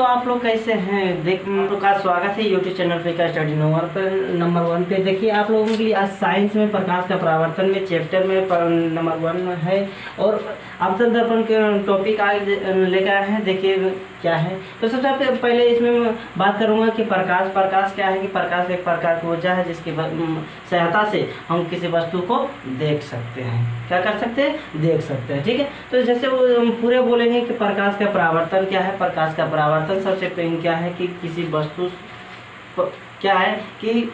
दोस्तों, आप लोग कैसे हैं? आप लोग का स्वागत है यूट्यूब चैनल पे का स्टडी नंबर 1 पे। देखिए, आप लोगों के लिए आज साइंस में प्रकाश का परावर्तन में चैप्टर में नंबर 1 है और आपतन दर्पण के टॉपिक आज लेकर आए हैं। देखिए क्या है। तो सबसे पहले इसमें बात करूंगा कि प्रकाश क्या है। कि प्रकाश एक प्रकार की ऊर्जा है जिसकी सहायता से हम किसी वस्तु को देख सकते हैं। क्या कर सकते हैं? देख सकते हैं। ठीक है। तो जैसे वो पूरे बोलेंगे कि प्रकाश का परावर्तन क्या है। प्रकाश का परावर्तन सबसे पहले क्या है कि किसी वस्तु क्या है कि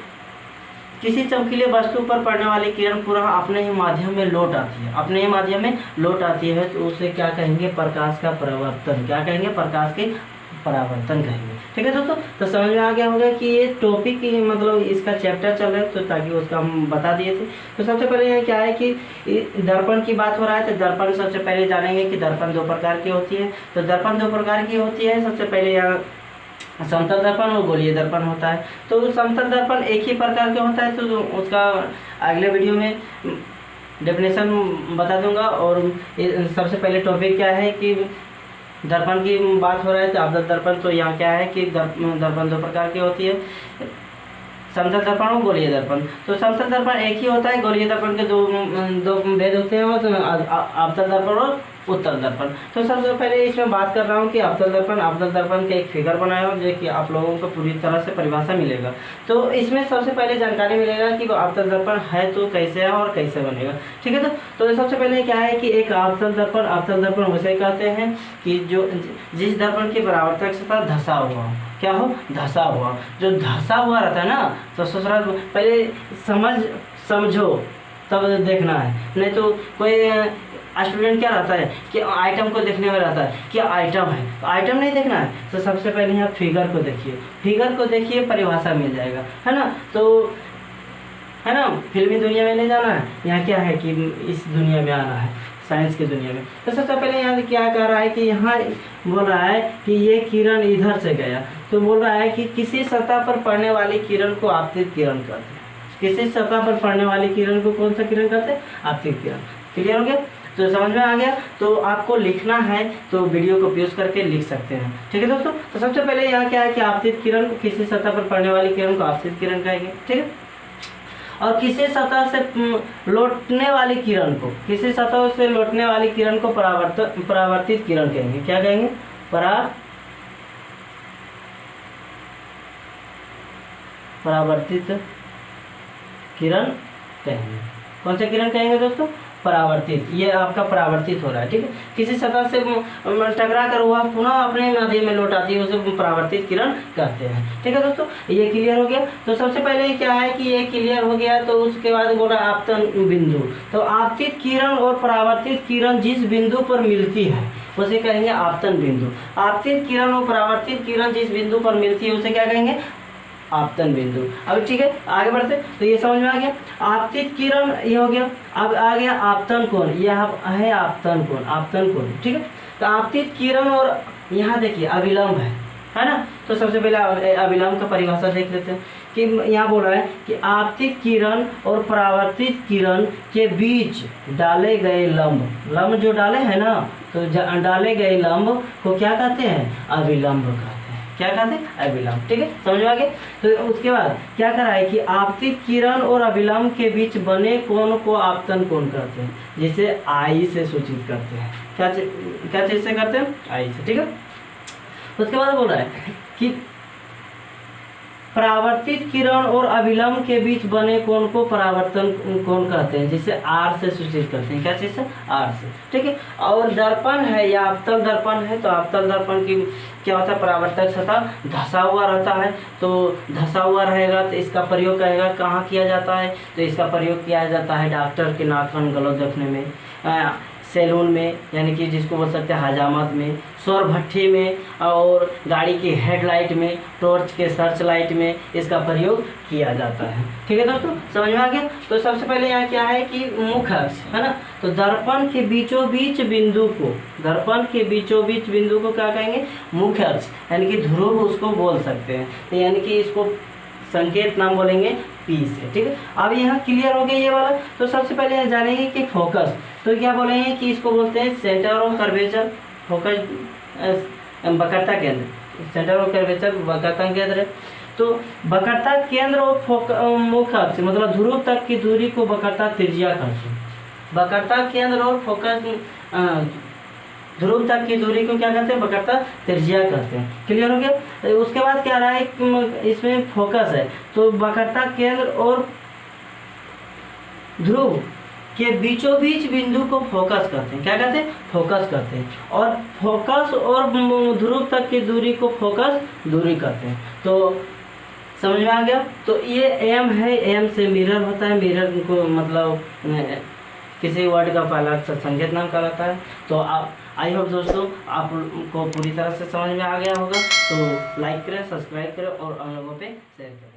किसी चमकीले वस्तु पर पड़ने वाली किरण पुनः अपने ही माध्यम में लौट आती है। अपने ही माध्यम में लौट आती है तो उसे क्या कहेंगे? प्रकाश का परावर्तन। क्या कहेंगे? प्रकाश के परावर्तन कहेंगे। ठीक है दोस्तों, तो समझ में आ गया होगा कि ये टॉपिक मतलब इसका चैप्टर चल रहा है, तो ताकि उसका हम बता दिए थे। तो सबसे पहले ये क्या है कि दर्पण की बात हो रहा है। तो दर्पण सबसे पहले जानेंगे कि दर्पण 2 प्रकार की होती है। तो दर्पण 2 प्रकार की होती है। सबसे पहले यहाँ समतल दर्पण और गोलीय दर्पण होता है। तो समतल दर्पण एक ही प्रकार का होता है, तो उसका अगले वीडियो में डेफिनेशन बता दूंगा। और सबसे पहले टॉपिक क्या है कि दर्पण की बात हो रहा है। तो आपतन दर्पण, तो यहाँ क्या है कि दर्पण 2 प्रकार की होती है, समतल दर्पण और गोलीय दर्पण। तो समतल दर्पण एक ही होता है। गोलीय दर्पण के दो भेद होते हैं, और आपतन दर्पण और उत्तल दर्पण। तो सबसे पहले इसमें बात कर रहा हूँ कि आपतन दर्पण का एक फिगर बनाया हो जो कि आप लोगों को पूरी तरह से परिभाषा मिलेगा। तो इसमें सबसे पहले जानकारी मिलेगा कि आपतन दर्पण है तो कैसे है और कैसे बनेगा। ठीक है। तो सबसे पहले क्या है कि एक आपतन दर्पण उसे कहते हैं कि जो जिस दर्पण की परावर्तक सतह धसा हुआ, क्या हो? धसा हुआ। जो धसा हुआ रहता है ना, तो ससुराल पहले समझो तब देखना है। नहीं तो कोई स्टूडेंट क्या रहता है कि आइटम को देखने में रहता है कि आइटम है, तो आइटम नहीं देखना है। तो सबसे पहले यहाँ फिगर को देखिए, परिभाषा मिल जाएगा, है ना। तो है ना, फिल्मी दुनिया में नहीं जाना है, यहाँ क्या है कि इस दुनिया में आना है, साइंस की दुनिया में। तो सबसे पहले यहाँ क्या कर रहा है कि यहाँ बोल रहा है कि ये किरण इधर से गया, तो बोल रहा है कि किसी सतह पर पड़ने वाली किरण को आपतित किरण कहते हैं। किसी सतह पर पड़ने वाली किरण को कौन सा किरण कहते हैं? आपतित किरण। क्लियर हो गया? तो समझ में आ गया। तो आपको लिखना है तो वीडियो को पॉज करके लिख सकते हैं। ठीक है दोस्तों। तो सबसे पहले यहाँ क्या है कि आपतित किरण, किसी सतह पर पड़ने वाली किरण को आपतित किरण कहेंगे। ठीक है। और किसी सतह से लौटने वाली किरण को, किसी सतह से लौटने वाली किरण को परावर्तित किरण कहेंगे। क्या कहेंगे? परावर्तित किरण कहेंगे। कौन सा किरण कहेंगे दोस्तों? परावर्तित। ये आपका परावर्तित हो रहा है। ठीक है। किसी सतह से टकरा कर हुआ पुनः अपने माध्यम में लौट आती है, उसे परावर्तित किरण कहते हैं। ठीक है दोस्तों, ये क्लियर हो गया। तो सबसे पहले क्या है कि ये क्लियर हो गया। तो उसके बाद बोला आपतन बिंदु। तो आपतित किरण और परावर्तित किरण जिस बिंदु पर मिलती है उसे कहेंगे आपतन बिंदु। आपतित किरण और परावर्तित किरण जिस बिंदु पर मिलती है उसे क्या कहेंगे? आपतन बिंदु। अब ठीक है, आगे बढ़ते। तो ये समझ में आ गया। आपतित किरण ये हो गया। अब आ गया आपतन कोण। यह है आपतन कोण। ठीक है। तो आपतित किरण और यहाँ देखिए अविलंब है ना। तो सबसे पहले अविलंब का परिभाषा देख लेते हैं कि यहाँ बोल रहा है कि आपतित किरण और परावर्तित किरण के बीच डाले गए लंब जो डाले हैं ना, तो डाले गए लंब को क्या कहते हैं? अविलंब कहते हैं। क्या कहते हैं? अविलंब। ठीक है, समझ में आ गया। तो उसके बाद क्या कर रहा है कि आपतित किरण और अविलंब के बीच बने कोण को आपतन कोण कहते हैं, जिसे आई से सूचित करते हैं। क्या चीज से करते हैं? आई से। ठीक है। उसके बाद बोल रहा है कि परावर्तित किरण और अविलंब के बीच बने कोण को परावर्तन कोण कहते हैं, जिसे आर से सूचित करते हैं। क्या चीज से? आर से। ठीक है। और दर्पण है या अवतल दर्पण है, तो अवतल दर्पण की क्या होता है? परावर्तक सतह धसा हुआ रहता है। तो धसा हुआ रहेगा तो इसका प्रयोग कहेगा कहाँ किया जाता है? तो इसका प्रयोग किया जाता है डॉक्टर के नाखून गलत रखने में, सैलून में, यानी कि जिसको बोल सकते हैं हजामत में, सौर भट्ठी में, और गाड़ी की हेडलाइट में, टॉर्च के सर्च लाइट में इसका प्रयोग किया जाता है। ठीक है दोस्तों, समझ में आ गया। तो सबसे पहले यहाँ क्या है कि मुख्य अक्ष है ना। तो दर्पण के बीचों बीच बिंदु को क्या कहेंगे? मुख्य अक्ष, यानी कि ध्रुव उसको बोल सकते हैं। तो यानी कि इसको संकेत नाम बोलेंगे पी से। ठीक है। अब यहाँ क्लियर हो गया ये वाला। तो सबसे पहले जानेंगे कि फोकस। तो क्या बोलेंगे कि इसको बोलते हैं सेंटर ऑफ कर्वेचर, फोकस वक्रता केंद्र। सेंटर ऑफ कर्वेचर वक्रता केंद्र है। तो वक्रता केंद्र और मुख्य अक्ष मतलब ध्रुव तक की दूरी को वक्रता त्रिज्या कहते हैं। वक्रता केंद्र और फोकस ध्रुव तक की दूरी को क्या कहते हैं? वक्रता त्रिज्या कहते हैं। क्लियर हो गया। उसके बाद क्या रहा है, इसमें फोकस है, तो वक्रता केंद्र और ध्रुव के बीचों बीच बिंदु को फोकस करते हैं। क्या कहते हैं? फोकस करते हैं। और फोकस और ध्रुव तक की दूरी को फोकस दूरी कहते हैं। तो समझ में आ गया। तो ये एम है, एम से मिरर होता है, मिरर को मतलब किसी वर्ड का पहला अक्षर संकेत नाम कहलाता है। तो आई होप दोस्तों आपको पूरी तरह से समझ में आ गया होगा। तो लाइक करें, सब्सक्राइब करें और हम लोगों पे शेयर करें।